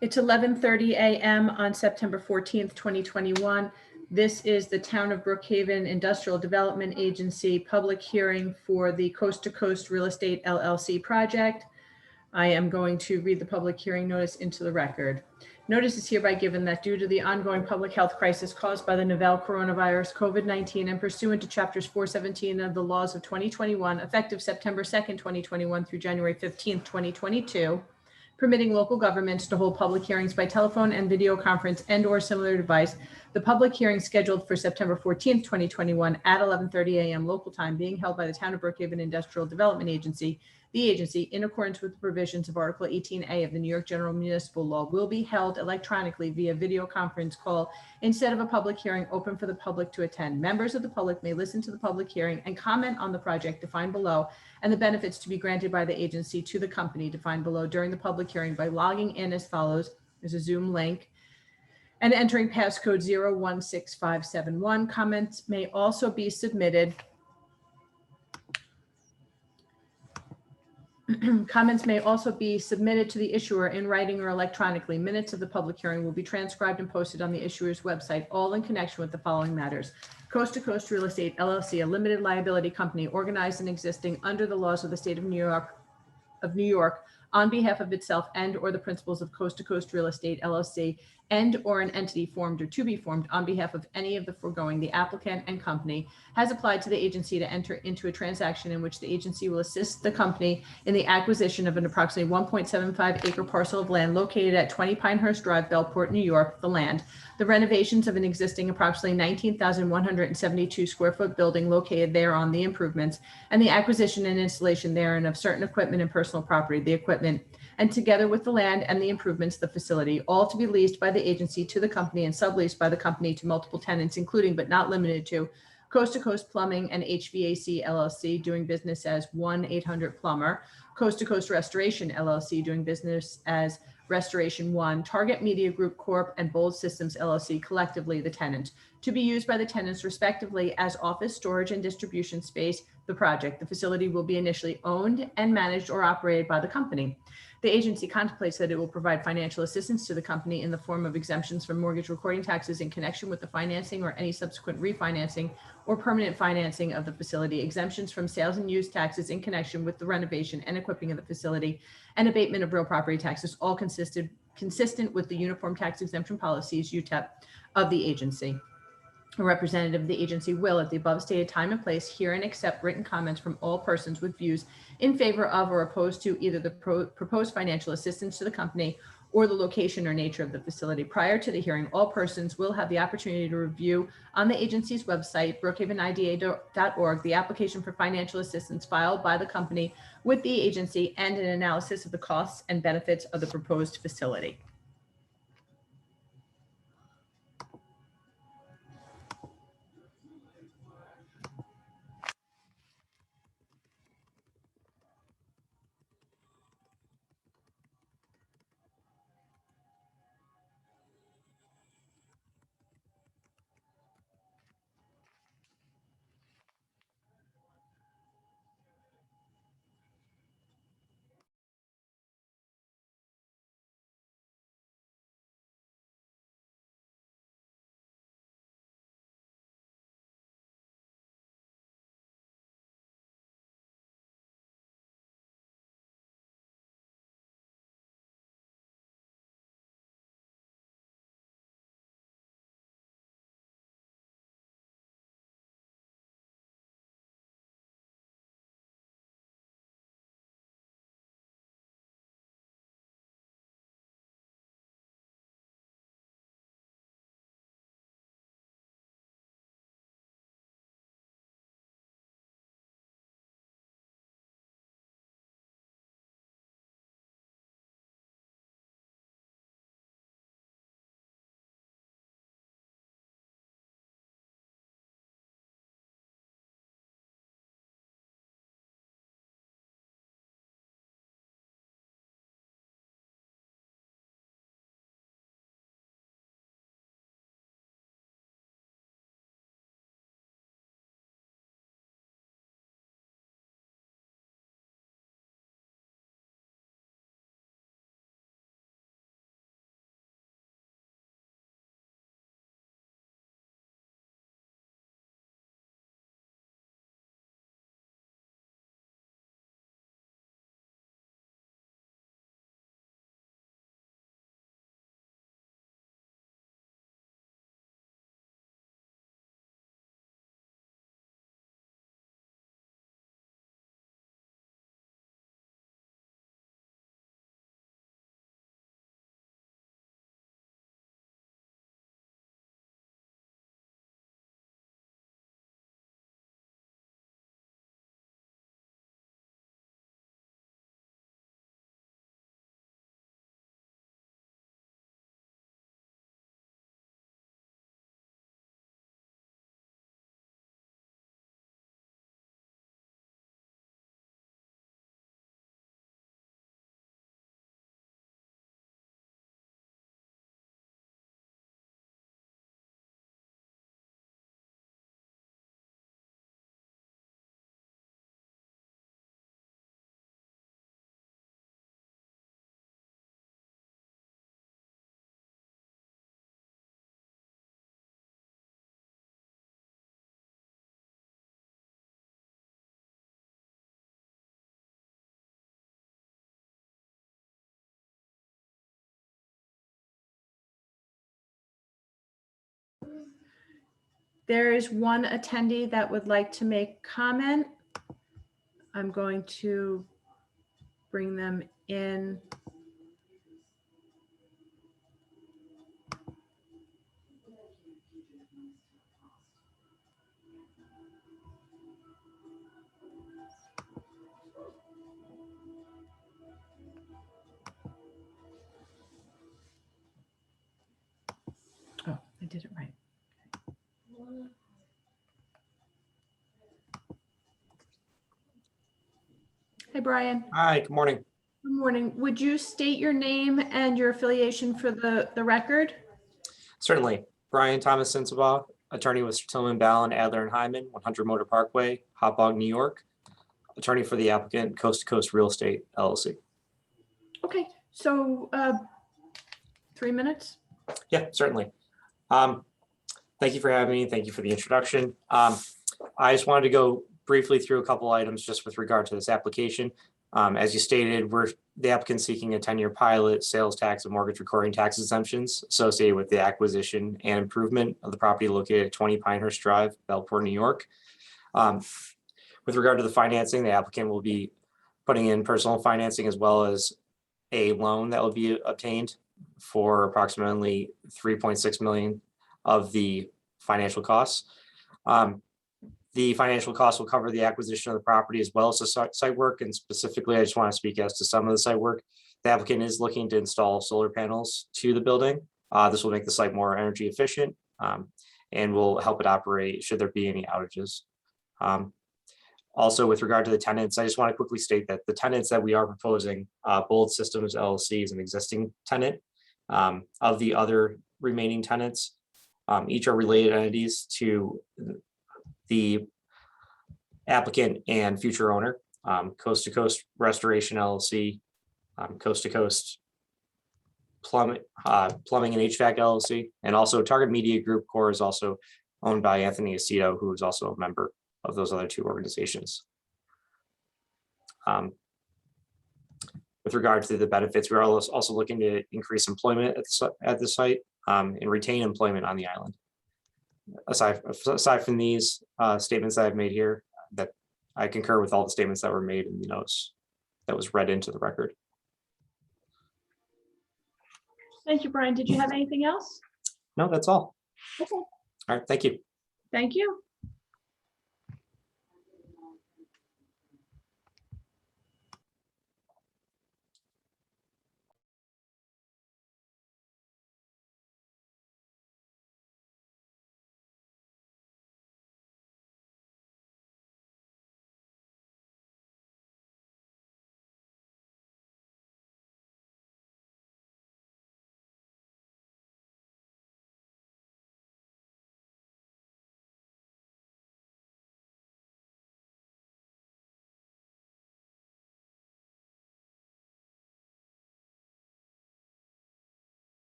It's 11:30 a.m. on September 14th, 2021. This is the Town of Brookhaven Industrial Development Agency public hearing for the Coast to Coast Real Estate LLC project. I am going to read the public hearing notice into the record. Notice is hereby given that due to the ongoing public health crisis caused by the novel coronavirus COVID-19 and pursuant to chapters 417 of the laws of 2021, effective September 2nd, 2021 through January 15th, 2022, permitting local governments to hold public hearings by telephone and video conference and or similar device. The public hearing scheduled for September 14th, 2021 at 11:30 a.m. local time being held by the Town of Brookhaven Industrial Development Agency, the agency, in accordance with the provisions of Article 18A of the New York General Municipal Law, will be held electronically via video conference call instead of a public hearing open for the public to attend. Members of the public may listen to the public hearing and comment on the project defined below and the benefits to be granted by the agency to the company defined below during the public hearing by logging in as follows. There's a Zoom link and entering passcode 016571. Comments may also be submitted. Comments may also be submitted to the issuer in writing or electronically. Minutes of the public hearing will be transcribed and posted on the issuer's website, all in connection with the following matters. Coast to Coast Real Estate LLC, a limited liability company organized and existing under the laws of the state of New York on behalf of itself and or the principals of Coast to Coast Real Estate LLC and or an entity formed or to be formed on behalf of any of the foregoing, the applicant and company has applied to the agency to enter into a transaction in which the agency will assist the company in the acquisition of an approximately 1.75 acre parcel of land located at 20 Pinehurst Drive, Bellport, New York, the land, the renovations of an existing approximately 19,172 square foot building located there on the improvements, and the acquisition and installation therein of certain equipment and personal property, the equipment, and together with the land and the improvements, the facility, all to be leased by the agency to the company and subleased by the company to multiple tenants, including but not limited to Coast to Coast Plumbing and HVAC LLC, doing business as 1-800-Plumber, Coast to Coast Restoration LLC, doing business as Restoration One, Target Media Group Corp., and Bold Systems LLC, collectively the tenant, to be used by the tenants respectively as office, storage, and distribution space. The project, the facility will be initially owned and managed or operated by the company. The agency contemplates that it will provide financial assistance to the company in the form of exemptions from mortgage recording taxes in connection with the financing or any subsequent refinancing or permanent financing of the facility, exemptions from sales and use taxes in connection with the renovation and equipping of the facility, and abatement of real property taxes, all consistent with the Uniform Tax Exemption Policies, UTEP, of the agency. A representative of the agency will, at the above stated time and place, hear and accept written comments from all persons with views in favor of or opposed to either the proposed financial assistance to the company or the location or nature of the facility. Prior to the hearing, all persons will have the opportunity to review on the agency's website, brookhavenida.org, the application for financial assistance filed by the company with the agency and an analysis of the costs and benefits of the proposed facility. There is one attendee that would like to make comment. I'm going to bring them in. Oh, I did it right. Hey, Brian. Hi, good morning. Good morning. Would you state your name and your affiliation for the record? Certainly. Brian Thomas Sensabaugh, attorney with Tillman, Ballin, Adler, and Hyman, 100 Motor Parkway, Hauppauge, New York. Attorney for the applicant, Coast to Coast Real Estate, LLC. Okay, so 3 minutes. Yeah, certainly. Thank you for having me. Thank you for the introduction. I just wanted to go briefly through a couple items just with regard to this application. As you stated, the applicant seeking a 10-year pilot, sales tax, and mortgage recording tax exemptions associated with the acquisition and improvement of the property located at 20 Pinehurst Drive, Bellport, New York. With regard to the financing, the applicant will be putting in personal financing as well as a loan that will be obtained for approximately 3.6 million of the financial costs. The financial costs will cover the acquisition of the property as well as the site work. And specifically, I just want to speak as to some of the site work. The applicant is looking to install solar panels to the building. This will make the site more energy efficient and will help it operate should there be any outages. Also, with regard to the tenants, I just want to quickly state that the tenants that we are proposing, Bold Systems LLC is an existing tenant. Of the other remaining tenants, each are related entities to the applicant and future owner, Coast to Coast Restoration LLC, Coast to Coast Plumbing and HVAC LLC, and also Target Media Group Corp is also owned by Anthony Aceto, who is also a member of those other two organizations. With regard to the benefits, we're also looking to increase employment at the site and retain employment on the island. Aside from these statements that I've made here, that I concur with all the statements that were made in the notes that was read into the record. Thank you, Brian. Did you have anything else? No, that's all. Okay. All right, thank you. Thank you.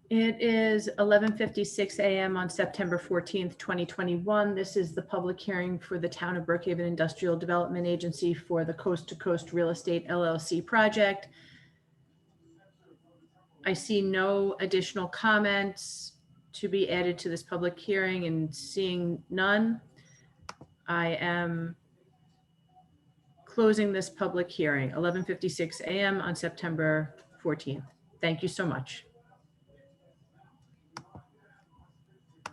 It is 11:56 a.m. on September 14th, 2021. This is the public hearing for the Town of Brookhaven Industrial Development Agency for the Coast to Coast Real Estate LLC project. I see no additional comments to be added to this public hearing, and seeing none, I am closing this public hearing, 11:56 a.m. on September 14th. Thank you so much.